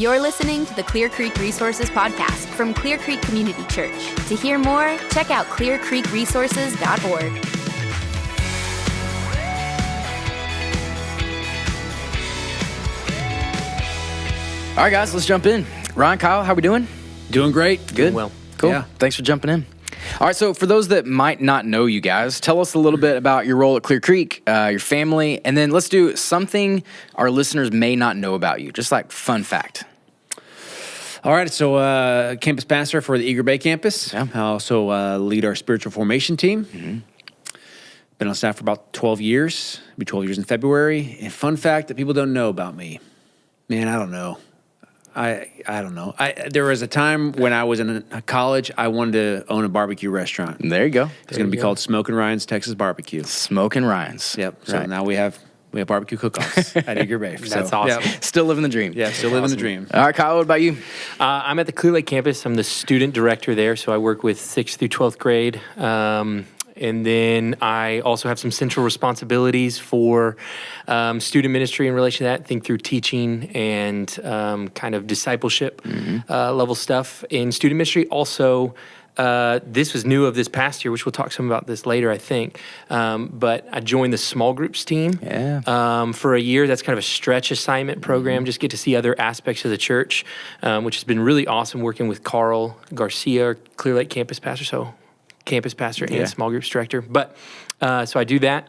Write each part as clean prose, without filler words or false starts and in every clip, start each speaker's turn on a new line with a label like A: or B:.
A: You're listening to the Clear Creek Resources podcast from Clear Creek Community Church. To hear more, check out clearcreekresources.org.
B: All right, guys, let's jump in. Ryan, Kyle, how we doing?
C: Doing great.
B: Good?
D: Doing well.
B: Cool.
C: Yeah.
B: Thanks for jumping in. All right, so for those that might not know you guys, tell us a little bit about your role at Clear Creek, your family, and then let's do something our listeners may not know about you, just like fun fact.
C: All right, so campus pastor for the Eager Bay campus.
B: Yeah.
C: I also lead our spiritual formation team. Been on staff for about 12 years. It'll be 12 years in February. And fun fact that people don't know about me. Man, I don't know. I don't know. There was a time when I was in college, I wanted to own a barbecue restaurant.
B: There you go.
C: It's going to be called Smokin' Ryan's Texas Barbecue.
B: Smokin' Ryan's.
C: Yep. So
B: Right.
C: now we have barbecue cook-offs at Eager Bay.
D: That's awesome.
C: Yep.
B: Still living the dream.
C: Yeah, still living the dream.
B: All right, Kyle, what about you?
D: I'm at the Clear Lake campus. I'm the student director there, so I work with 6th through 12th grade. And then I also have some central responsibilities for student ministry in relation to that, think through teaching and kind of discipleship level stuff in student ministry. Also, this was new of this past year, which we'll talk some about this later, I think. But I joined the small groups team for a year. That's kind of a stretch assignment program, just get to see other aspects of the church, which has been really awesome working with Carl Garcia, our Clear Lake campus pastor. Campus pastor and small groups director. But so I do that.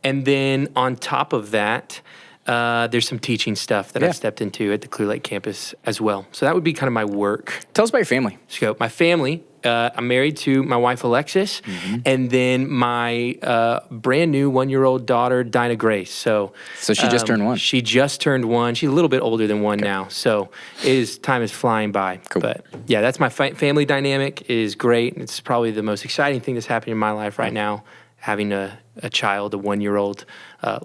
D: And then on top of that, there's some teaching stuff that I've stepped into at the Clear Lake campus as well. So that would be kind of my work
B: Tell us about your family.
D: scope. My family, I'm married to my wife, Alexis, and then my brand new 1-year-old daughter, Dinah Grace. So
B: she just turned 1.
D: She just turned 1. She's a little bit older than 1 now. So time is flying by.
B: Cool.
D: But yeah, that's my family dynamic is great. It's probably the most exciting thing that's happening in my life right now. Having a child, a 1-year-old,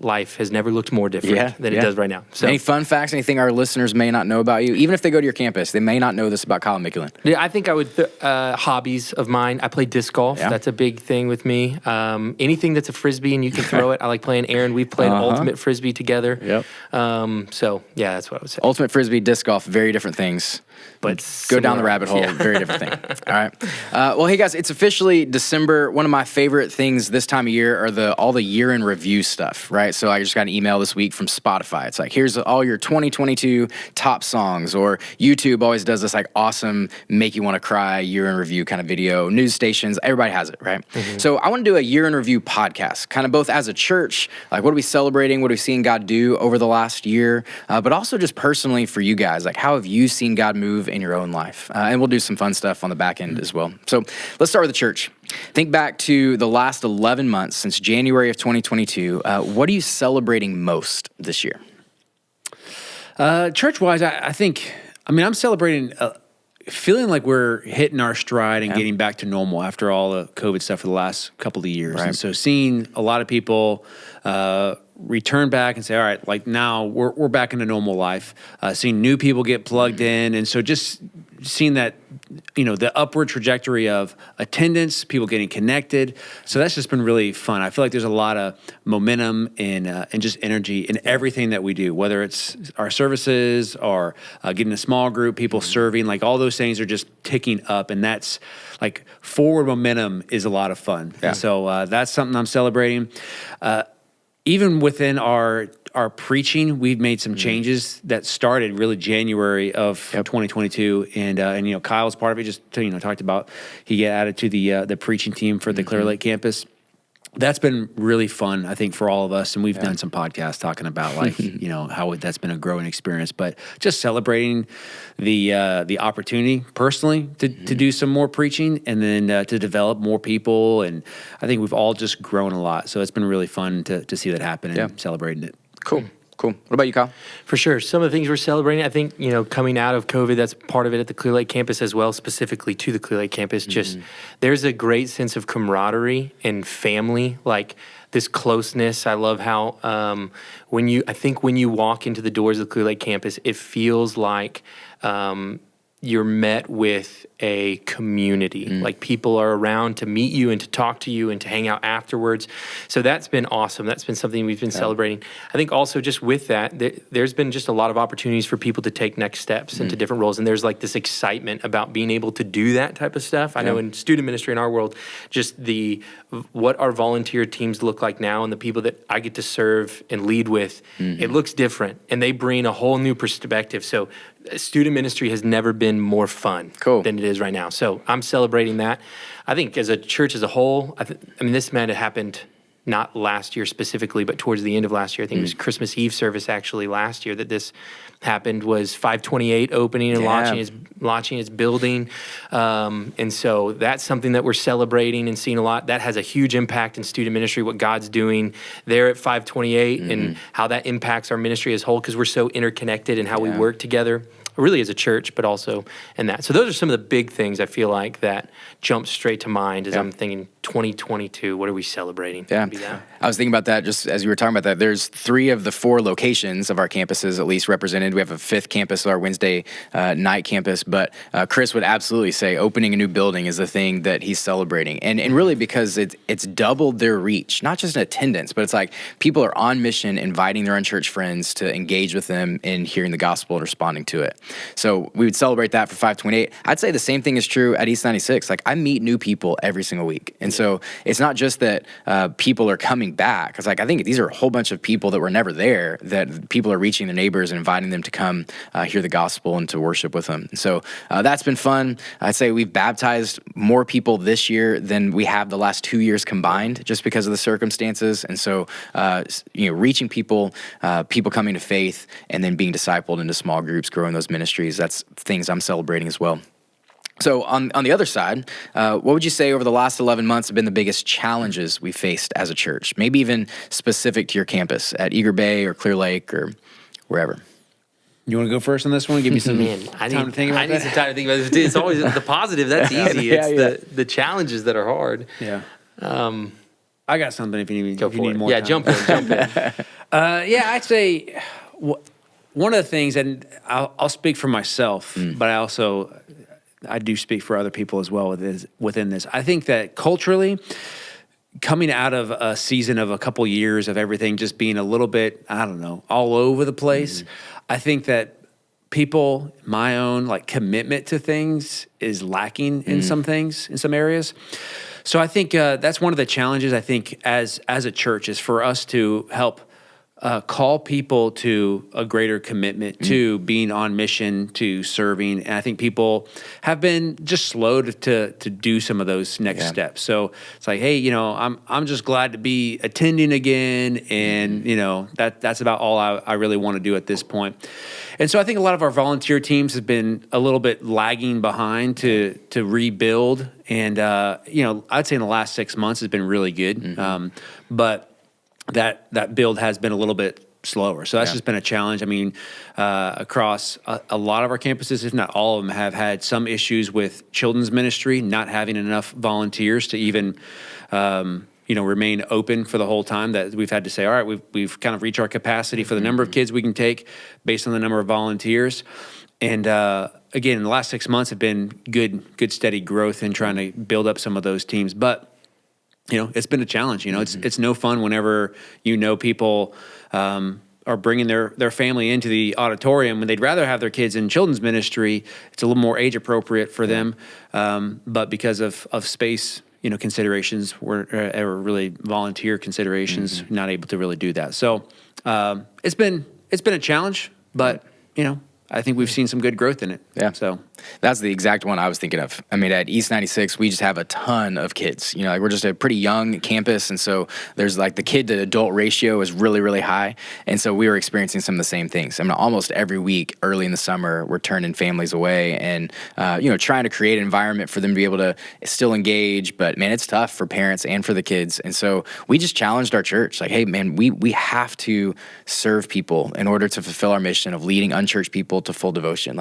D: life has never looked more different than it does right now. So,
B: Any fun facts, anything our listeners may not know about you? Even if they go to your campus, they may not know this about Kyle Mickelin.
D: yeah, I think I would, hobbies of mine, I play disc golf.
B: Yeah.
D: That's a big thing with me. Anything that's a Frisbee and you can throw it. I like playing Aaron. We've played Ultimate Frisbee together.
B: Yep.
D: So, yeah, that's what I would say.
B: Ultimate Frisbee, disc golf, very different things.
D: But
B: Go down the
D: similar.
B: rabbit hole,
D: Yeah.
B: very different thing. All right. Well, hey guys, it's officially December. One of my favorite things this time of year are all the year in review stuff, right? So I just got an email this week from Spotify. It's like, here's all your 2022 top songs, or YouTube always does this like awesome, make you want to cry year in review kind of video. News stations, everybody has it, right? So I want to do a year in review podcast, kind of both as a church, like what are we celebrating, what are we seeing God do over the last year, but also just personally for you guys, like how have you seen God move in your own life? And we'll do some fun stuff on the back end as well. So let's start with the church. Think back to the last 11 months since January of 2022. What are you celebrating most this year?
C: Church-wise, I think, I'm celebrating feeling like we're hitting our stride and getting back to normal after all the COVID stuff for the last couple of years.
B: Right.
C: And so seeing a lot of people return back and say, all right, like now we're back into normal life, seeing new people get plugged in. And so just seeing that, the upward trajectory of attendance, people getting connected. So that's just been really fun. I feel like there's a lot of momentum and just energy in everything that we do, whether it's our services or getting a small group, people serving, like all those things are just ticking up. And that's like forward momentum is a lot of fun.
B: Yeah.
C: And so that's something I'm celebrating. Even within our preaching, we've made some changes that started really January of 2022, and Kyle's part of it. Just talked about he got added to the preaching team for the Clear Lake campus. That's been really fun, I think, for all of us, and we've done some podcasts talking about like how that's been a growing experience. But just celebrating the opportunity personally to do some more preaching, and then to develop more people, and I think we've all just grown a lot. So it's been really fun to see that happen and celebrating it.
B: Cool. What about you, Kyle?
D: For sure. Some of the things we're celebrating, I think, coming out of COVID, that's part of it at the Clear Lake campus as well, specifically to the Clear Lake campus. Just there's a great sense of camaraderie and family, like this closeness. I love how when you walk into the doors of the Clear Lake campus, it feels like you're met with a community. Like people are around to meet you and to talk to you and to hang out afterwards. So that's been awesome. That's been something we've been celebrating. I think also just with that, there's been just a lot of opportunities for people to take next steps into different roles. And there's like this excitement about being able to do that type of stuff. I know in student ministry in our world, just what our volunteer teams look like now and the people that I get to serve and lead with, it looks different. And they bring a whole new perspective. So student ministry has never been more fun than it is right now. So I'm celebrating that. I think as a church as a whole, I mean, this might have happened not last year specifically, but towards the end of last year. I think it was Christmas Eve service actually last year that this happened, was 528 opening and launching its building. And so that's something that we're celebrating and seeing a lot. That has a huge impact in student ministry, what God's doing there at 528 and how that impacts our ministry as a whole, because we're so interconnected in how we work together, really as a church, but also in that. So those are some of the big things I feel like that jump straight to mind as I'm thinking 2022, what are we celebrating?
B: Yeah, I was thinking about that just as you were talking about that. There's 3 of the 4 locations of our campuses at least represented. We have a 5th campus, our Wednesday night campus, but Chris would absolutely say opening a new building is the thing that he's celebrating. And really because it's doubled their reach, not just in attendance, but it's like people are on mission inviting their unchurched friends to engage with them in hearing the gospel and responding to it. So we would celebrate that for 528. I'd say the same thing is true at East 96. Like I meet new people every single week. And so it's not just that people are coming back. It's like I think these are a whole bunch of people that were never there, that people are reaching their neighbors and inviting them to come hear the gospel and to worship with them. And so that's been fun. I'd say we've baptized more people this year than we have the last 2 years combined just because of the circumstances. And so, reaching people, people coming to faith and then being discipled into small groups, growing those ministries, that's things I'm celebrating as well. So on the other side, what would you say over the last 11 months have been the biggest challenges we faced as a church? Maybe even specific to your campus at Eager Bay or Clear Lake or wherever.
C: You want to go first on this one? Give me some
D: time to think about that. I need some time to think about this. It's always the positive. That's easy. It's the challenges that are hard.
C: Yeah. I got something if you need,
D: go
C: if you
D: for
C: need
D: it.
C: more time.
D: Jump in.
C: I'd say one of the things, and I'll speak for myself, but I do speak for other people as well within this. I think that culturally, coming out of a season of a couple years of everything just being a little bit, I don't know, all over the place, I think that people, my own commitment to things is lacking in some things, in some areas. So I think that's one of the challenges I think as a church is for us to help call people to a greater commitment to being on mission, to serving. And I think people have been just slow to do some of those next steps. So it's like, hey, I'm just glad to be attending again. And, that's about all I really want to do at this point. And so I think a lot of our volunteer teams have been a little bit lagging behind to rebuild. And, I'd say in the last 6 months has been really good. But that build has been a little bit slower. So that's just been a challenge. I mean, across a lot of our campuses, if not all of them, have had some issues with children's ministry, not having enough volunteers to even, remain open for the whole time. That we've had to say, all right, we've kind of reached our capacity for the number of kids we can take based on the number of volunteers. And again, in the last 6 months have been good steady growth in trying to build up some of those teams. But it's been a challenge. It's no fun whenever people are bringing their family into the auditorium when they'd rather have their kids in children's ministry. It's a little more age appropriate for them, but because of space, considerations or really volunteer considerations, not able to really do that. So it's been a challenge, but I think we've seen some good growth in it.
B: Yeah.
C: So
B: that's the exact one I was thinking of. I mean, at East 96, we just have a ton of kids. We're just a pretty young campus. And so there's the kid to adult ratio is really, really high. And so we were experiencing some of the same things. I mean, almost every week early in the summer, we're turning families away and, trying to create an environment for them to be able to still engage. But man, it's tough for parents and for the kids. And so we just challenged our church hey, man, we have to serve people in order to fulfill our mission of leading unchurched people to full devotion.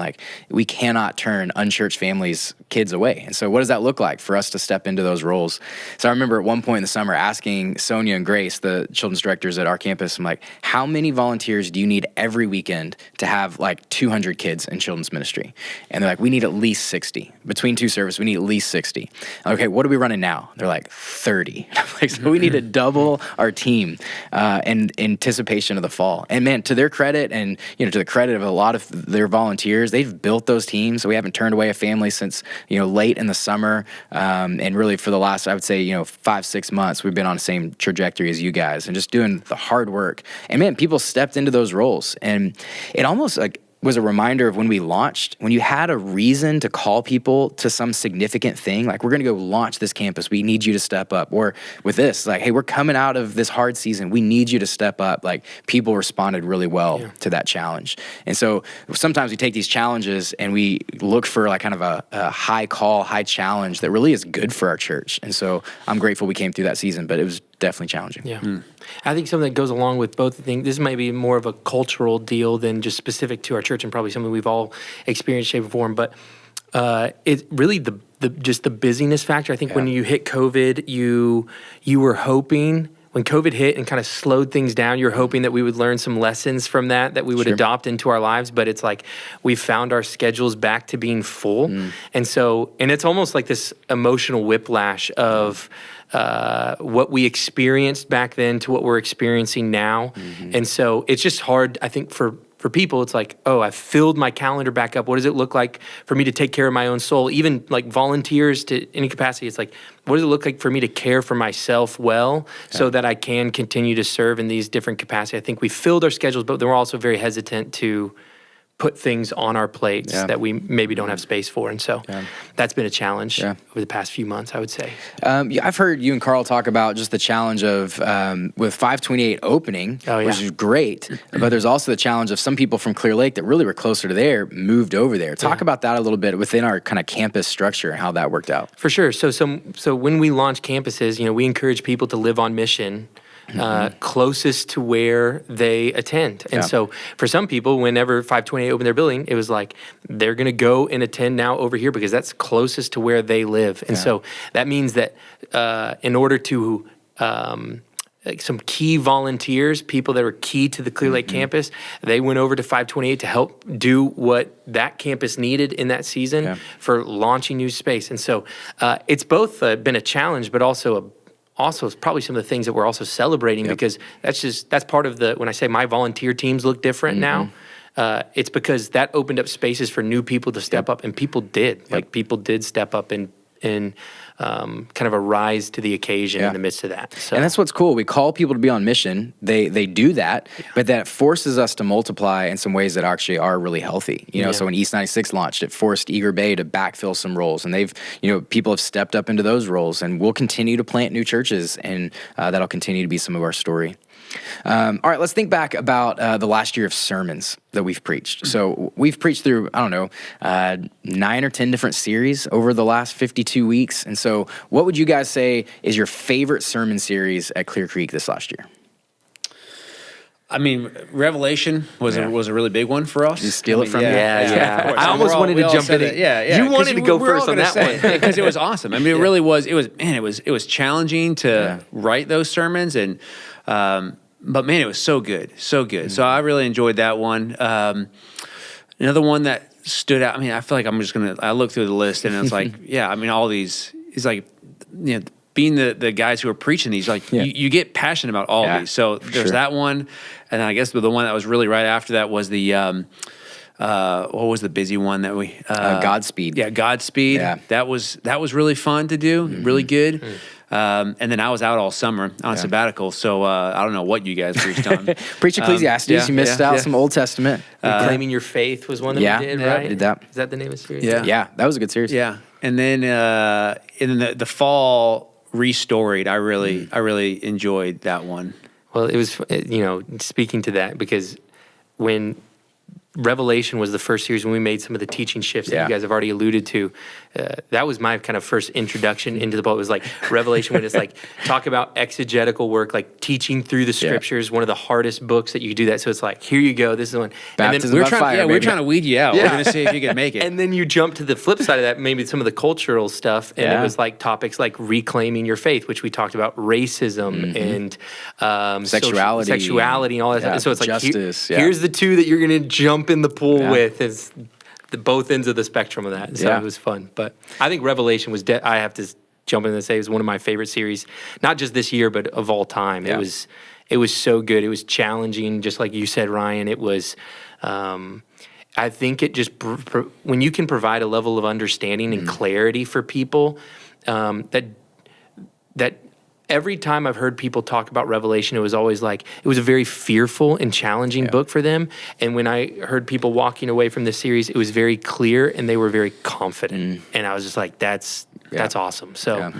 B: We cannot turn turn unchurched families' kids away. And so what does that look like for us to step into those roles? So I remember at one point in the summer asking Sonia and Grace, the children's directors at our campus, I'm like, how many volunteers do you need every weekend to have like 200 kids in children's ministry? And they're like, we need at least 60. Between two services, we need at least 60. Okay, what are we running now? They're like, 30. Like, so we need to double our team in anticipation of the fall. And man, to their credit and to the credit of a lot of their volunteers, they've built those teams. So we haven't turned away a family since late in the summer, and really for the last, I would say 5-6 months, we've been on the same trajectory as you guys and just doing the hard work. And man, people stepped into those roles, and it almost was a reminder of when we launched, when you had a reason to call people to some significant thing, like we're going to go launch this campus, we need you to step up. Or with this, like, hey, we're coming out of this hard season, we need you to step up. Like, people responded really well to that challenge. And so sometimes we take these challenges and we look for like kind of a high call, high challenge that really is good for our church. And so I'm grateful we came through that season, but it was definitely challenging.
D: Yeah. I think something that goes along with both things, this might be more of a cultural deal than just specific to our church, and probably something we've all experienced, shape, or form, but it's really just the busyness factor. I think when you hit COVID, you were hoping, when COVID hit and kind of slowed things down, you were hoping that we would learn some lessons from that we would adopt into our lives. But it's like we found our schedules back to being full. And so, and it's almost like this emotional whiplash of what we experienced back then to what we're experiencing now. And so it's just hard, I think, for people. It's like, oh, I've filled my calendar back up. What does it look like for me to take care of my own soul? Even like volunteers to any capacity, it's like, what does it look like for me to care for myself well so that I can continue to serve in these different capacities? I think we filled our schedules, but then we're also very hesitant to put things on our plates that we maybe don't have space for. And so that's been a challenge over the past few months, I would say.
B: I've heard you and Carl talk about just the challenge of with 528 opening, which is great, but there's also the challenge of some people from Clear Lake that really were closer to there moved over there. Talk about that a little bit within our kind of campus structure and how that worked out.
D: For sure. So when we launch campuses, we encourage people to live on mission closest to where they attend. And so for some people, whenever 528 opened their building, it was like, they're going to go and attend now over here because that's closest to where they live. And so that means that in order to like some key volunteers, people that were key to the Clear Lake campus, they went over to 528 to help do what that campus needed in that season for launching new space. And so it's both been a challenge, but also it's probably some of the things that we're also celebrating because that's part of when I say my volunteer teams look different now, it's because that opened up spaces for new people to step up, and people did. Like, people did step up and kind of a rise to the occasion in the midst of that. So.
B: And that's what's cool. We call people to be on mission. They do that, but that forces us to multiply in some ways that actually are really healthy. So when East 96 launched, it forced Eager Bay to backfill some roles, and they've, people have stepped up into those roles, and we'll continue to plant new churches, and that'll continue to be some of our story. All right, let's think back about the last year of sermons that we've preached. So we've preached through, 9 or 10 different series over the last 52 weeks. And so what would you guys say is your favorite sermon series at Clear Creek this last year?
C: I mean, Revelation was a really big one for us.
B: Did you steal it from me?
D: Yeah. I almost wanted to jump in it. You wanted to go first on that one
C: because it was awesome. I mean, it really was. It was challenging to write those sermons, and but man, it was so good. So I really enjoyed that one. Another one that stood out. I mean, I feel like I look through the list, and it's like, all these. It's like, being the guys who are preaching these, like you get passionate about all of these. So there's that one, and then I guess the one that was really right after that was the what was the busy one that we
B: Godspeed.
C: Yeah, Godspeed. Yeah. That was really fun to do, really good. And then I was out all summer on sabbatical, so I don't know what you guys preached on.
B: Preach Ecclesiastes. You missed out some Old Testament.
D: Claiming Your Faith was one that we did, right?
B: I did that.
D: Is that the name of the series?
B: Yeah, that was a good series.
C: Yeah, and then in the fall, Restoried. I really enjoyed that one.
D: Well, it was speaking to that, because when Revelation was the first series when we made some of the teaching shifts that
B: Yeah.
D: you guys have already alluded to. That was my kind of first introduction into the book. It was like Revelation, when it's like talk about exegetical work, like teaching through the scriptures, one of the hardest books that you do that. So it's like, here you go, this is the one.
B: Baptism
C: We're
B: by
C: trying,
B: fire,
C: yeah, we're
B: baby.
C: trying to weed you out.
D: Yeah.
C: We're going to see if you can make it.
D: And then you jump to the flip side of that, maybe some of the cultural stuff, and it was like topics like reclaiming your faith, which we talked about, racism and sexuality and all that
B: Yeah,
D: stuff. So it's like,
B: justice,
D: here's the two that you're going to jump in the pool
B: Yeah.
D: with, is the both ends of the spectrum of that. So
B: Yeah.
D: it was fun. But I think Revelation was, I have to jump in and say, it was one of my favorite series, not just this year, but of all time.
B: Yeah.
D: It was so good. It was challenging, just like you said, Ryan. It was, I think it just, when you can provide a level of understanding and clarity for people, that every time I've heard people talk about Revelation, it was always like, it was a very fearful and challenging book for them. And when I heard people walking away from the series, it was very clear and they were very confident. And I was just like, that's awesome. So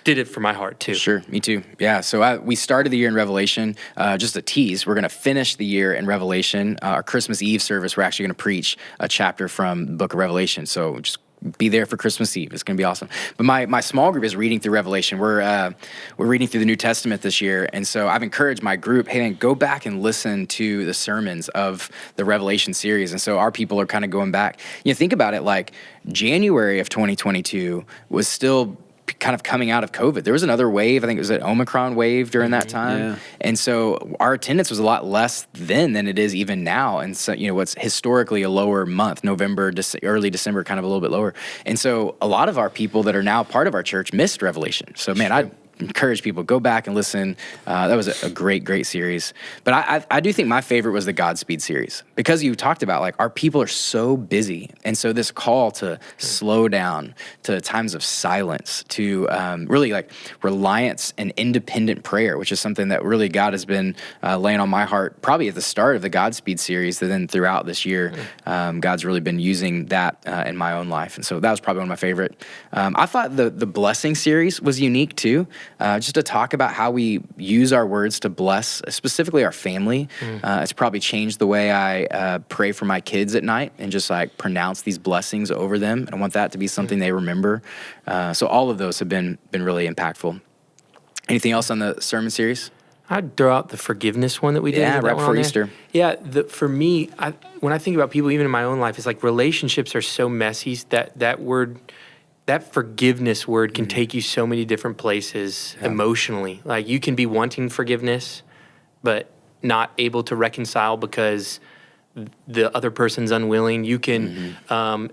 D: did it for my heart too.
B: Sure, me too. Yeah, so we started the year in Revelation. Just a tease, we're going to finish the year in Revelation. Our Christmas Eve service, we're actually going to preach a chapter from the book of Revelation. So just be there for Christmas Eve. It's going to be awesome. But my small group is reading through Revelation. We're reading through the New Testament this year. And so I've encouraged my group, hey man, go back and listen to the sermons of the Revelation series. And so our people are kind of going back. You know, think about it, like January of 2022 was still kind of coming out of COVID. There was another wave. I think it was an Omicron wave during that time.
C: Yeah.
B: And so our attendance was a lot less then than it is even now. And so, you know, what's historically a lower month, November, early December, kind of a little bit lower. And so a lot of our people that are now part of our church missed Revelation. So man, I encourage people, go back and listen. That was a great series. But I do think my favorite was the Godspeed series, because you talked about like our people are so busy. And so this call to slow down, to times of silence, to really like reliance and independent prayer, which is something that really God has been laying on my heart probably at the start of the Godspeed series, that then throughout this year, God's really been using that in my own life. And so that was probably one of my favorite. I thought the Blessing series was unique too. Just to talk about how we use our words to bless, specifically our family. It's probably changed the way I pray for my kids at night and just like pronounce these blessings over them. And I want that to be something they remember. So all of those have been really impactful. Anything else on the sermon series?
D: I'd throw out the forgiveness one that we did.
B: Yeah,
D: Is that
B: right
D: one
B: before
D: on there?
B: Easter.
D: Yeah, for me, when I think about people, even in my own life, it's like relationships are so messy that word, that forgiveness word can take you so many different places emotionally. Like you can be wanting forgiveness, but not able to reconcile because the other person's unwilling. You can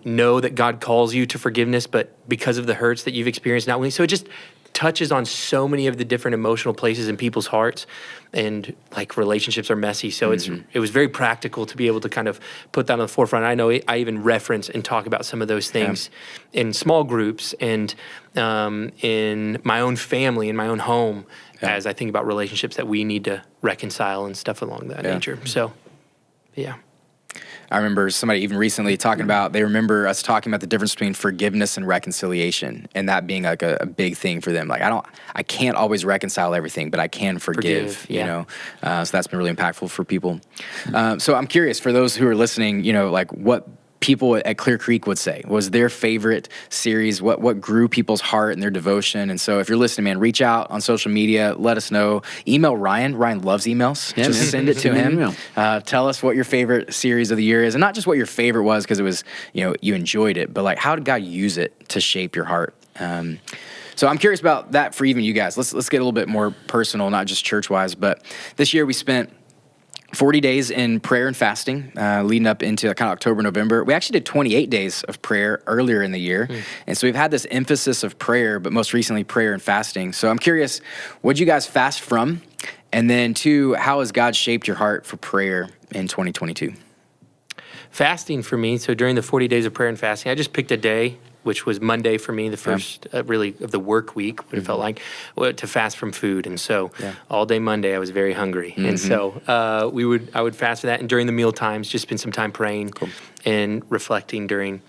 D: know that God calls you to forgiveness, but because of the hurts that you've experienced, not willing. So it just touches on so many of the different emotional places in people's hearts, and like relationships are messy. So it was very practical to be able to kind of put that on the forefront. I know I even reference and talk about some of those things in small groups and in my own family, in my own home, as I think about relationships that we need to reconcile and stuff along that nature. So, yeah.
B: I remember somebody even recently talking about, they remember us talking about the difference between forgiveness and reconciliation, and that being like a big thing for them. Like I can't always reconcile everything, but I can forgive, you know? So that's been really impactful for people. So I'm curious, for those who are listening, you know, like what people at Clear Creek would say was their favorite series, what grew people's heart and their devotion. And so if you're listening, man, reach out on social media, let us know. Email Ryan. Ryan loves emails. Just send it to him. Tell us what your favorite series of the year is, and not just what your favorite was because it was, you know, you enjoyed it, but like how did God use it to shape your heart? So I'm curious about that for even you guys. Let's get a little bit more personal, not just church-wise, but this year we spent 40 days in prayer and fasting, leading up into kind of October, November. We actually did 28 days of prayer earlier in the year. And so we've had this emphasis of prayer, but most recently prayer and fasting. So I'm curious, what'd you guys fast from? And then two, how has God shaped your heart for prayer in 2022?
D: Fasting for me, so during the 40 days of prayer and fasting, I just picked a day, which was Monday for me, the first really of the work week, what it felt like, to fast from food. And so all day Monday, I was very hungry. And so I would fast for that. And during the meal times, just spend some time praying and reflecting during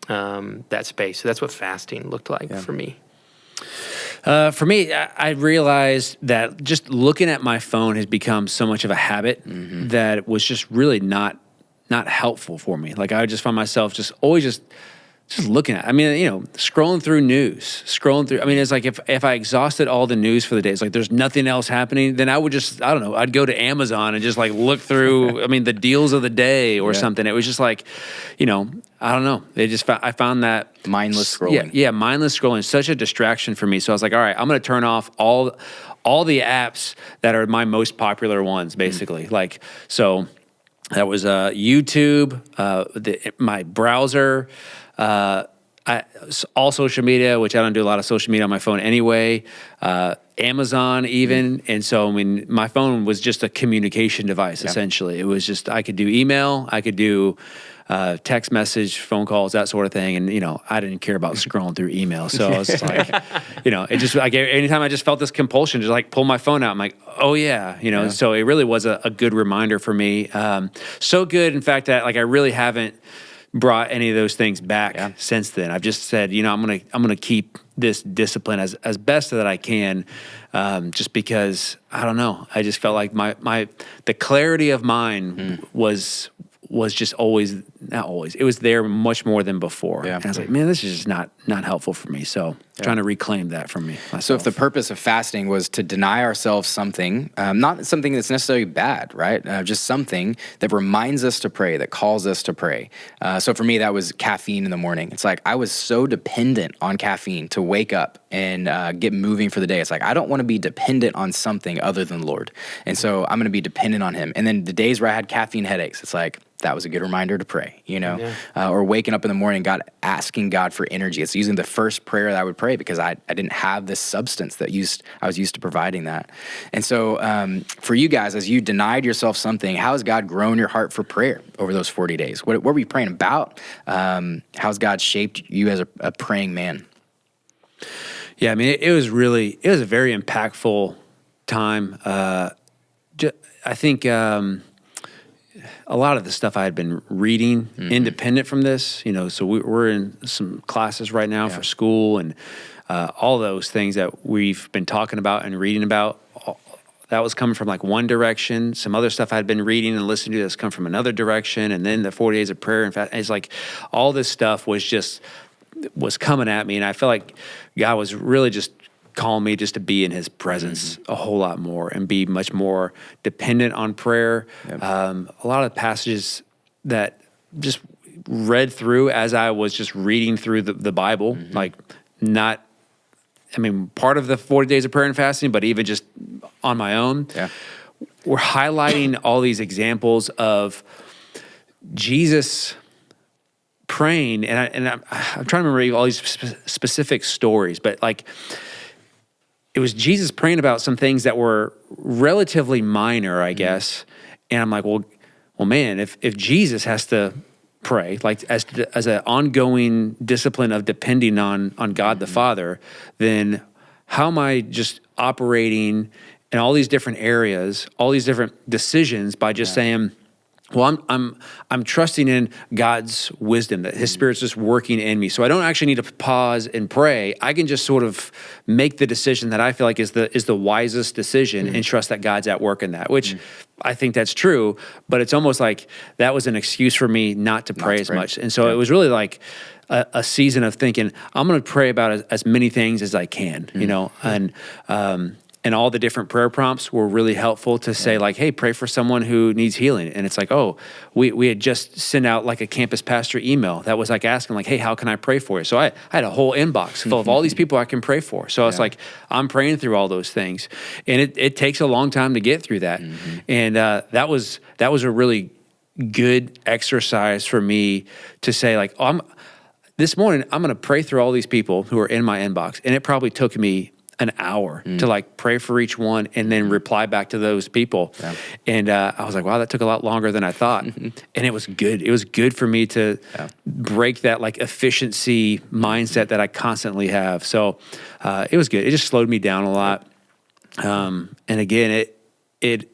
D: that space. So that's what fasting looked like for me.
C: For me, I realized that just looking at my phone has become so much of a habit that it was just really not not helpful for me. Like I would just find myself just always just looking at, scrolling through news, I mean, it's like if I exhausted all the news for the day, it's like there's nothing else happening, then I would just, I don't know, I'd go to Amazon and just like look through, the deals of the day or something. It was just like, I don't know. I found that
B: mindless scrolling.
C: Yeah, mindless scrolling is such a distraction for me. So I was like, all right, I'm going to turn off all the apps that are my most popular ones, basically. Like, so that was YouTube, my browser, all social media, which I don't do a lot of social media on my phone anyway, Amazon even. And so, my phone was just a communication device, essentially. It was just, I could do email, I could do text message, phone calls, that sort of thing. And, I didn't care about scrolling through email. So I was just like, it just, like anytime I just felt this compulsion to like pull my phone out, I'm like, oh yeah, so it really was a good reminder for me. So good, in fact, that like I really haven't brought any of those things back since then. I've just said, I'm gonna keep this discipline as best that I can, just because I don't know. I just felt like the clarity of mind was just not always. It was there much more than before. Yeah. And I was like, man, this is just not helpful for me. So trying to reclaim that from me myself.
B: So if the purpose of fasting was to deny ourselves something, not something that's necessarily bad, right? Just something that reminds us to pray, that calls us to pray. So for me, that was caffeine in the morning. It's like I was so dependent on caffeine to wake up and get moving for the day. It's like I don't want to be dependent on something other than the Lord. And so I'm going to be dependent on him. And then the days where I had caffeine headaches, it's like, that was a good reminder to pray, or waking up in the morning, asking God for energy. It's using the first prayer that I would pray because I didn't have this substance that I was used to providing that. And so for you guys, as you denied yourself something, how has God grown your heart for prayer over those 40 days? What were you praying about? How's God shaped you as a praying man?
C: Yeah, it was a very impactful time. I think a lot of the stuff I had been reading independent from this, so we're in some classes right now for school, and all those things that we've been talking about and reading about, that was coming from like one direction. Some other stuff I'd been reading and listening to that's come from another direction. And then the 40 days of prayer and fast, it's like all this stuff was coming at me. And I felt like God was really just calling me just to be in his presence a whole lot more and be much more dependent on prayer. Yep. A lot of passages that just read through as I was just reading through the Bible, like part of the 40 days of prayer and fasting, but even just on my own, we're highlighting all these examples of Jesus praying. And I'm trying to remember all these specific stories, but like, it was Jesus praying about some things that were relatively minor, I guess. And I'm like, well, man, if Jesus has to pray, like as an ongoing discipline of depending on God the Father, then how am I just operating in all these different areas, all these different decisions by just saying, well, I'm trusting in God's wisdom, that his Spirit's just working in me. So I don't actually need to pause and pray. I can just sort of make the decision that I feel like is the wisest decision and trust that God's at work in that, which I think that's true, but it's almost like that was an excuse for me not to pray as much. And so it was really like a season of thinking, I'm going to pray about as many things as I can, and all the different prayer prompts were really helpful to say like, hey, pray for someone who needs healing. And it's like, oh, we had just sent out like a campus pastor email that was like asking like, hey, how can I pray for you? So I had a whole inbox full of all these people I can pray for. So it's like, I'm praying through all those things. And it takes a long time to get through that. And that was a really good exercise for me to say like, this morning, I'm going to pray through all these people who are in my inbox. And it probably took me an hour to like pray for each one and then reply back to those people. Yeah. And I was like, wow, that took a lot longer than I thought. And it was good. It was good for me to break that like efficiency mindset that I constantly have. So it was good. It just slowed me down a lot. And again, it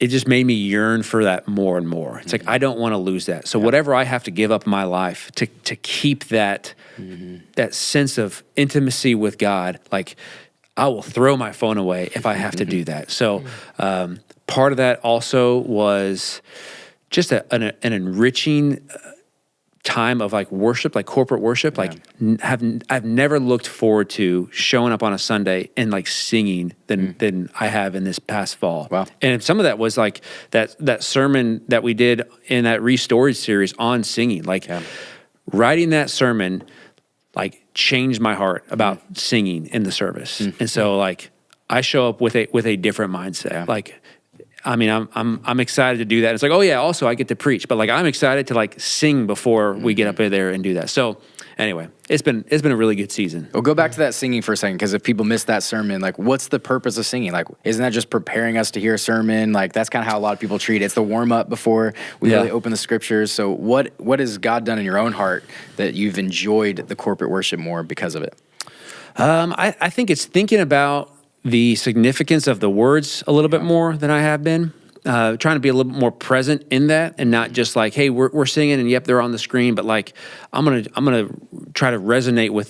C: just made me yearn for that more and more. It's like, I don't want to lose that. So whatever I have to give up in my life to keep that that sense of intimacy with God, like I will throw my phone away if I have to do that. So part of that also was just an enriching time of like worship, like corporate worship. Like I've never looked forward to showing up on a Sunday and like singing than I have in this past fall.
B: Wow.
C: And some of that was like that sermon that we did in that Restored series on singing. Like writing that sermon like changed my heart about singing in the service. And so like I show up with a different mindset. Like, I mean, I'm excited to do that. It's like, oh yeah, also I get to preach, but like I'm excited to like sing before we get up in there and do that. So anyway, it's been a really good season.
B: Well, go back to that singing for a second, because if people missed that sermon, like what's the purpose of singing? Like, isn't that just preparing us to hear a sermon? Like that's kind of how a lot of people treat it. It's the warm up before we really open the scriptures. So what has God done in your own heart that you've enjoyed the corporate worship more because of it?
C: I think it's thinking about the significance of the words a little bit more than I have been. Trying to be a little bit more present in that, and not just like, hey, we're singing and yep, they're on the screen, but like I'm gonna try to resonate with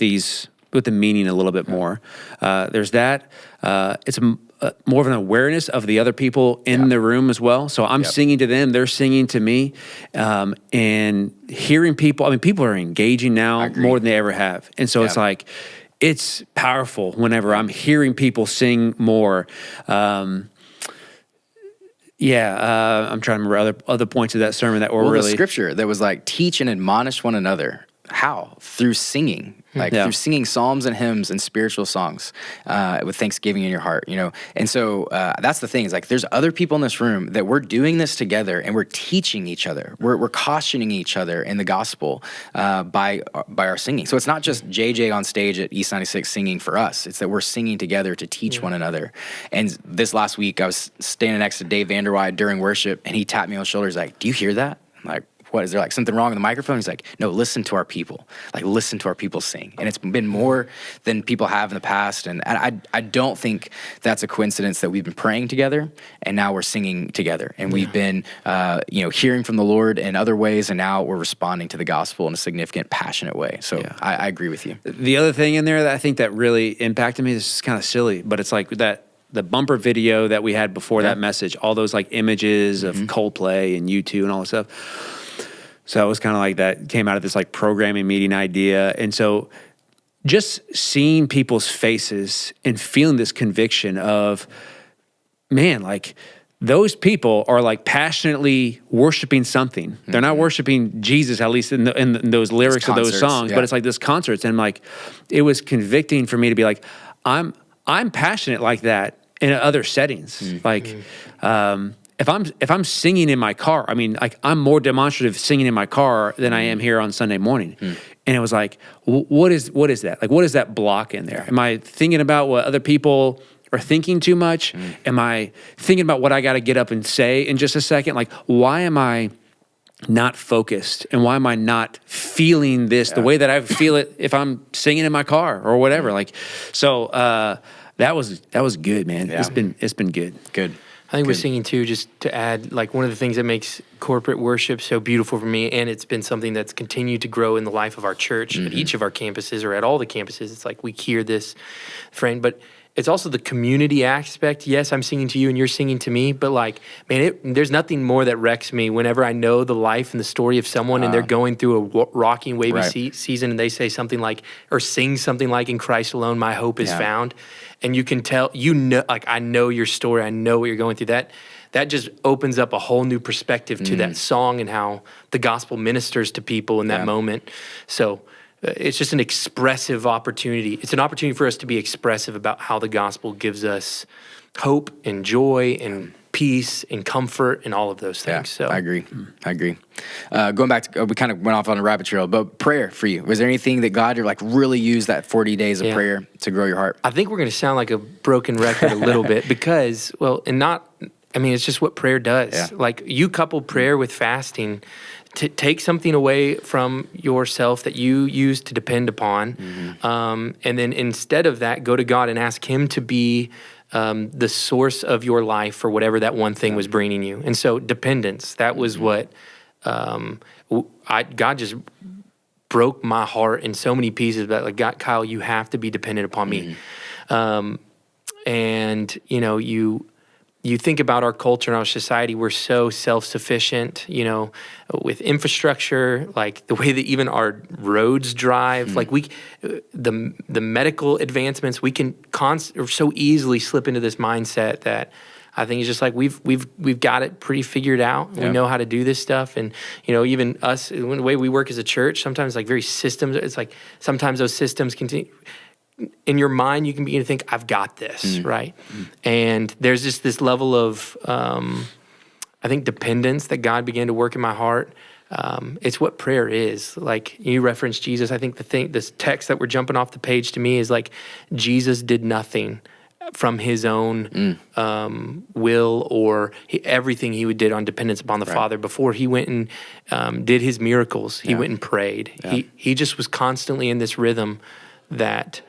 C: the meaning a little bit more. There's that. It's more of an awareness of the other people in the room as well. So I'm singing to them, they're singing to me, and hearing people. I mean, people are engaging now more than they ever have, and so it's like, it's powerful whenever I'm hearing people sing more. I'm trying to remember other points of that sermon that were really...
B: the scripture that was like, teach and admonish one another. How? Through singing. Like through singing psalms and hymns and spiritual songs with thanksgiving in your heart, you know? And so that's the thing, is like there's other people in this room that we're doing this together, and we're teaching each other. We're cautioning each other in the gospel by our singing. So it's not just JJ on stage at East 96 singing for us. It's that we're singing together to teach one another. And this last week, I was standing next to Dave Vanderwide during worship, and he tapped me on the shoulder. He's like, do you hear that? I'm like, what, is there like something wrong with the microphone? He's like, no, listen to our people. Like, listen to our people sing. And it's been more than people have in the past. And I don't think that's a coincidence that we've been praying together, and now we're singing together. And we've been, hearing from the Lord in other ways, and now we're responding to the gospel in a significant, passionate way. So I agree with you.
C: The other thing in there that I think that really impacted me, this is kind of silly, but it's like the bumper video that we had before that message, all those like images of Coldplay and U2 and all this stuff. So it was kind of like that came out of this like programming meeting idea. And so just seeing people's faces and feeling this conviction of, man, like those people are like passionately worshiping something. They're not worshiping Jesus, at least in those lyrics of those songs, but it's like this concerts. And like, it was convicting for me to be like, I'm passionate like that in other settings. If I'm singing in my car, I mean, like I'm more demonstrative singing in my car than I am here on Sunday morning. And it was like, what is that? Like, what is that block in there? Am I thinking about what other people are thinking too much? Am I thinking about what I got to get up and say in just a second? Like, why am I not focused? And why am I not feeling this the way that I feel it if I'm singing in my car or whatever? Like, so that was good, man. It's been good.
B: Good.
D: I think with singing too, just to add, like one of the things that makes corporate worship so beautiful for me, and it's been something that's continued to grow in the life of our church at each of our campuses or at all the campuses. It's like we hear this frame, but it's also the community aspect. Yes, I'm singing to you and you're singing to me, but like, man, there's nothing more that wrecks me whenever I know the life and the story of someone and they're going through a rocking, wavy season, and they say something like, or sing something like, "In Christ alone, my hope is found." And you can tell, like, I know your story. I know what you're going through. That just opens up a whole new perspective to that song and how the gospel ministers to people in that moment. So it's just an expressive opportunity. It's an opportunity for us to be expressive about how the gospel gives us hope and joy and peace and comfort and all of those things. So
B: I agree. Going back to, we kind of went off on a rabbit trail, but prayer for you. Was there anything that God like really used that 40 days of prayer to grow your heart?
D: I think we're going to sound like a broken record a little bit because, it's just what prayer does. Yeah. Like you couple prayer with fasting to take something away from yourself that you use to depend upon. And then instead of that, go to God and ask Him to be the source of your life for whatever that one thing was bringing you. And so dependence, that was what God just broke my heart in so many pieces. But like, God, Kyle, you have to be dependent upon me. And you you think about our culture and our society, we're so self-sufficient, with infrastructure, like the way that even our roads drive, like the medical advancements, we can so easily slip into this mindset that I think it's just like we've got it pretty figured out. Yeah. We know how to do this stuff, and even us, the way we work as a church, sometimes like very systems. It's like sometimes those systems continue. In your mind, you can begin to think, I've got this, right? And there's just this level of, I think, dependence that God began to work in my heart. It's what prayer is. Like you referenced Jesus. I think this text that we're jumping off the page to me is like Jesus did nothing from his own will or everything he did on dependence upon the Father. Before he went and did his miracles, he went and prayed. Yeah. He just was constantly in this rhythm that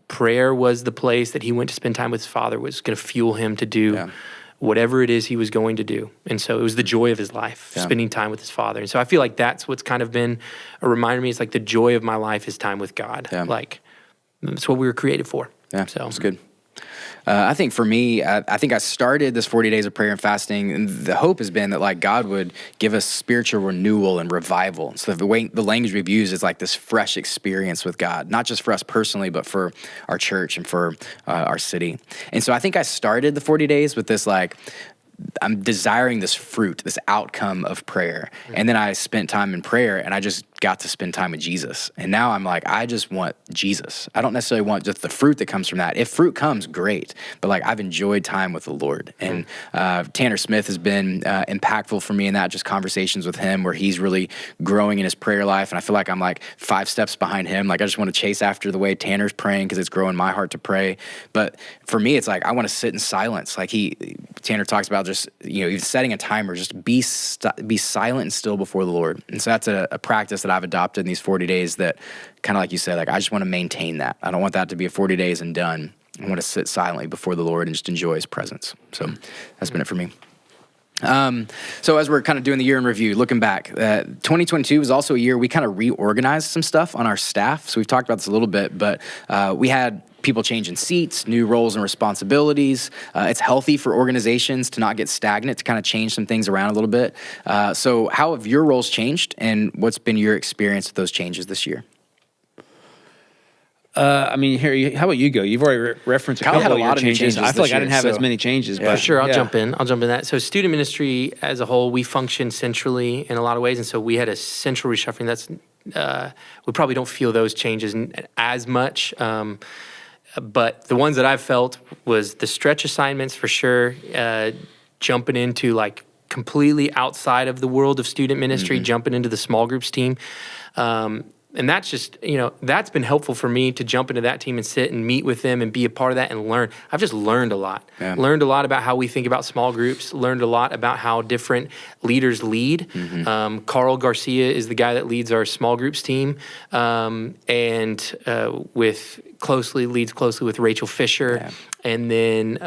D: prayer was the place that he went to spend time with his Father, was going to fuel him to do whatever it is he was going to do. And so it was the joy of his life, spending time with his Father. And so I feel like that's what's kind of been a reminder to me. It's like the joy of my life is time with God. Yeah. Like that's what we were created for.
B: Yeah, so that's good. I think for me, I think I started this 40 days of prayer and fasting, and the hope has been that like God would give us spiritual renewal and revival. So the language we've used is like this fresh experience with God, not just for us personally, but for our church and for our city. And so I think I started the 40 days with this like, I'm desiring this fruit, this outcome of prayer. And then I spent time in prayer and I just got to spend time with Jesus. And now I'm like, I just want Jesus. I don't necessarily want just the fruit that comes from that. If fruit comes, great. But like I've enjoyed time with the Lord. And Tanner Smith has been impactful for me in that, just conversations with him where he's really growing in his prayer life. And I feel like I'm like 5 steps behind him. Like I just want to chase after the way Tanner's praying because it's growing my heart to pray. But for me, it's like I want to sit in silence. Like Tanner talks about just, even setting a timer, just be silent and still before the Lord. And so that's a practice that I've adopted in these 40 days that kind of like you said, like I just want to maintain that. I don't want that to be a 40 days and done. I want to sit silently before the Lord and just enjoy his presence. So that's been it for me. So as we're kind of doing the year in review, looking back, 2022 was also a year we kind of reorganized some stuff on our staff. So we've talked about this a little bit, but we had people changing seats, new roles and responsibilities. It's healthy for organizations to not get stagnant, to kind of change some things around a little bit. So how have your roles changed, and what's been your experience with those changes this year?
C: How about you go? You've already referenced a couple of your changes. I feel like I didn't have as many changes.
D: But sure, I'll jump in that. So student ministry as a whole, we function centrally in a lot of ways. And so we had a central reshuffling. That's we probably don't feel those changes as much. But the ones that I've felt was the stretch assignments for sure, jumping into like completely outside of the world of student ministry, jumping into the small groups team. And that's just, that's been helpful for me to jump into that team and sit and meet with them and be a part of that and learn. I've just learned a lot. Yeah. Learned a lot about how we think about small groups, learned a lot about how different leaders lead. Carl Garcia is the guy that leads our small groups team and leads closely with Rachel Fisher and then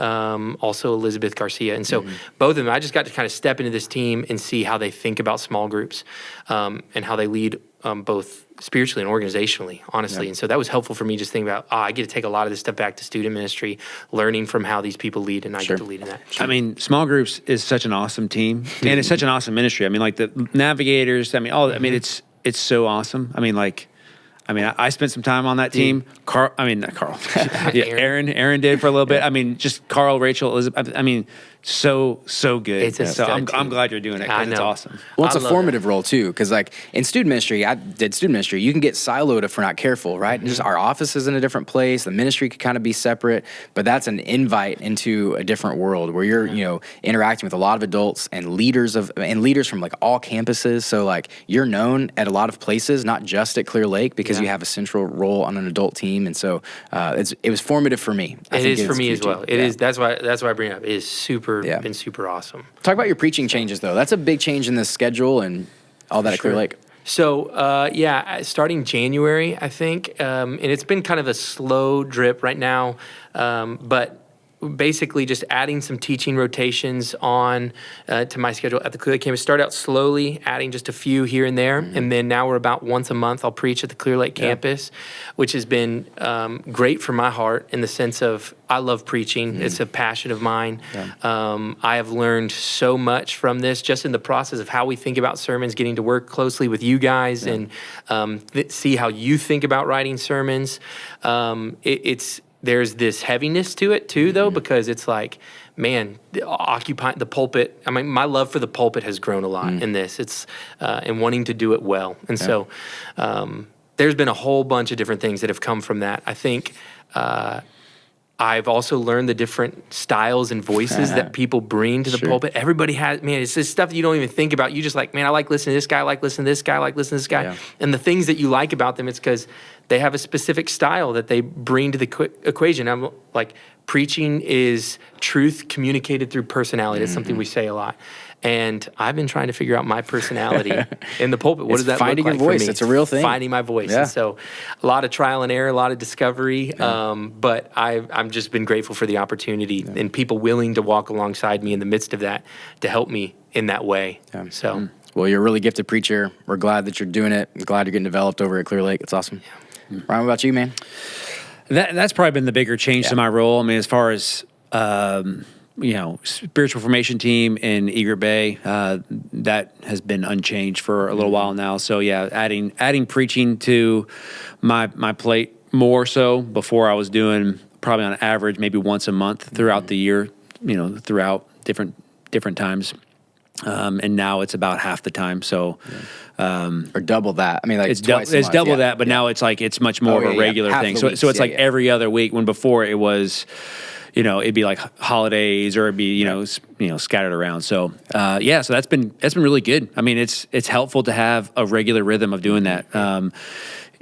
D: also Elizabeth Garcia. And so both of them, I just got to kind of step into this team and see how they think about small groups and how they lead both spiritually and organizationally, honestly. And so that was helpful for me, just thinking about, I get to take a lot of this stuff back to student ministry, learning from how these people lead, and I get to lead in that.
C: I mean, small groups is such an awesome team, and it's such an awesome ministry. I mean, like the navigators, it's so awesome. I spent some time on that team. Aaron did for a little bit. I mean, just Carl, Rachel, Elizabeth. I mean, so good. I'm glad you're doing it because it's awesome.
B: Well, it's a formative role too, because like in student ministry, I did student ministry. You can get siloed if we're not careful, right? Just our office is in a different place. The ministry could kind of be separate, but that's an invite into a different world where you're, interacting with a lot of adults and leaders from like all campuses. So like you're known at a lot of places, not just at Clear Lake, because you have a central role on an adult team, and so it was formative for me.
D: It is for me as well. It is. That's why I bring it up. It is been super awesome.
B: Talk about your preaching changes, though. That's a big change in the schedule and all that at Clear Lake.
D: So, starting January, I think, and it's been kind of a slow drip right now, but basically just adding some teaching rotations on to my schedule at the Clear Lake campus. Start out slowly, adding just a few here and there, and then now we're about once a month I'll preach at the Clear Lake campus, which has been great for my heart in the sense of I love preaching. It's a passion of mine. I have learned so much from this just in the process of how we think about sermons, getting to work closely with you guys and see how you think about writing sermons. There's this heaviness to it too, though, because it's like, man, occupying the pulpit. I mean, my love for the pulpit has grown a lot in this. It's and wanting to do it well, and so there's been a whole bunch of different things that have come from that. I think I've also learned the different styles and voices that people bring to the pulpit. Everybody has, man, it's just stuff that you don't even think about. You just like, man, I like listening to this guy, I like listening to this guy, I like listening to this guy. And the things that you like about them, it's because they have a specific style that they bring to the equation. I'm like, preaching is truth communicated through personality. That's something we say a lot. And I've been trying to figure out my personality in the pulpit. What does that look like
B: finding your voice.
D: for me?
B: It's a real thing.
D: Finding my voice. And so a lot of trial and error, a lot of discovery. But I've just been grateful for the opportunity and people willing to walk alongside me in the midst of that to help me in that way. So,
B: Well, you're a really gifted preacher. We're glad that you're doing it. I'm glad you're getting developed over at Clear Lake. It's awesome. Ryan, what about you, man?
C: That's probably been the bigger change to my role. I mean, as far as spiritual formation team in Eager Bay, that has been unchanged for a little while now. So yeah, adding preaching to my plate more so. Before I was doing probably on average maybe once a month throughout the year, throughout different times. And now it's about half the time. So,
B: or double that. I mean, like
C: it's
B: twice a month.
C: double that, but now it's like it's much more of a regular thing. So it's like every other week. When before it was, it'd be like holidays or it'd be scattered around. So so that's been really good. I mean, it's helpful to have a regular rhythm of doing that.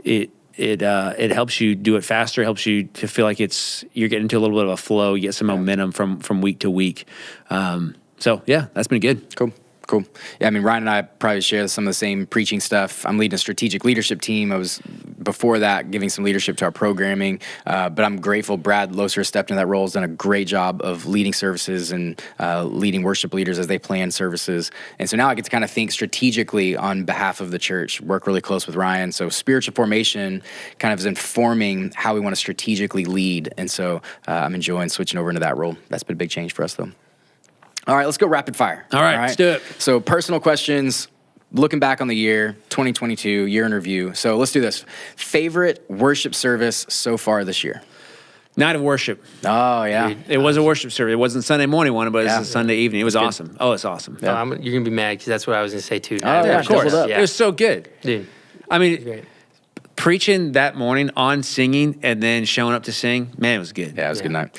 C: It helps you do it faster. It helps you to feel like you're getting into a little bit of a flow. You get some momentum from week to week. So yeah, that's been good.
B: Cool. Yeah, I mean, Ryan and I probably share some of the same preaching stuff. I'm leading a strategic leadership team. I was, before that, giving some leadership to our programming. But I'm grateful Brad Loser stepped into that role, has done a great job of leading services and leading worship leaders as they plan services. And so now I get to kind of think strategically on behalf of the church, work really close with Ryan. So spiritual formation kind of is informing how we want to strategically lead. And so I'm enjoying switching over into that role. That's been a big change for us, though. All right, let's go rapid fire.
C: All right, let's do it.
B: So personal questions, looking back on the year, 2022, year in review. So let's do this. Favorite worship service so far this year?
C: Night of worship.
B: Oh, yeah.
C: It was a worship service. It wasn't Sunday morning one, but it was a Sunday evening. It was awesome. Oh, it's awesome.
D: you're going to be mad because that's what I was going to say too.
B: Oh, yeah, of course.
C: It was so good.
D: Dude.
C: I mean,
D: Great.
C: preaching that morning on singing and then showing up to sing, man, it was good.
B: Yeah, it was a good night.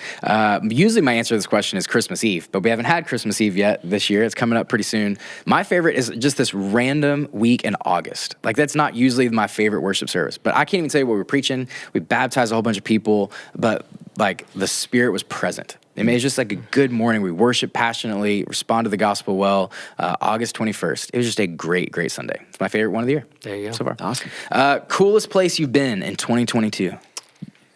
B: Usually my answer to this question is Christmas Eve, but we haven't had Christmas Eve yet this year. It's coming up pretty soon. My favorite is just this random week in August. Like, that's not usually my favorite worship service, but I can't even tell you what we were preaching. We baptized a whole bunch of people, but like the Spirit was present. I mean, it's just like a good morning. We worship passionately, respond to the gospel well. August 21st. It was just a great, great Sunday. It's my favorite one of the year.
D: There you go.
B: So far.
C: Awesome.
B: Coolest place you've been in 2022?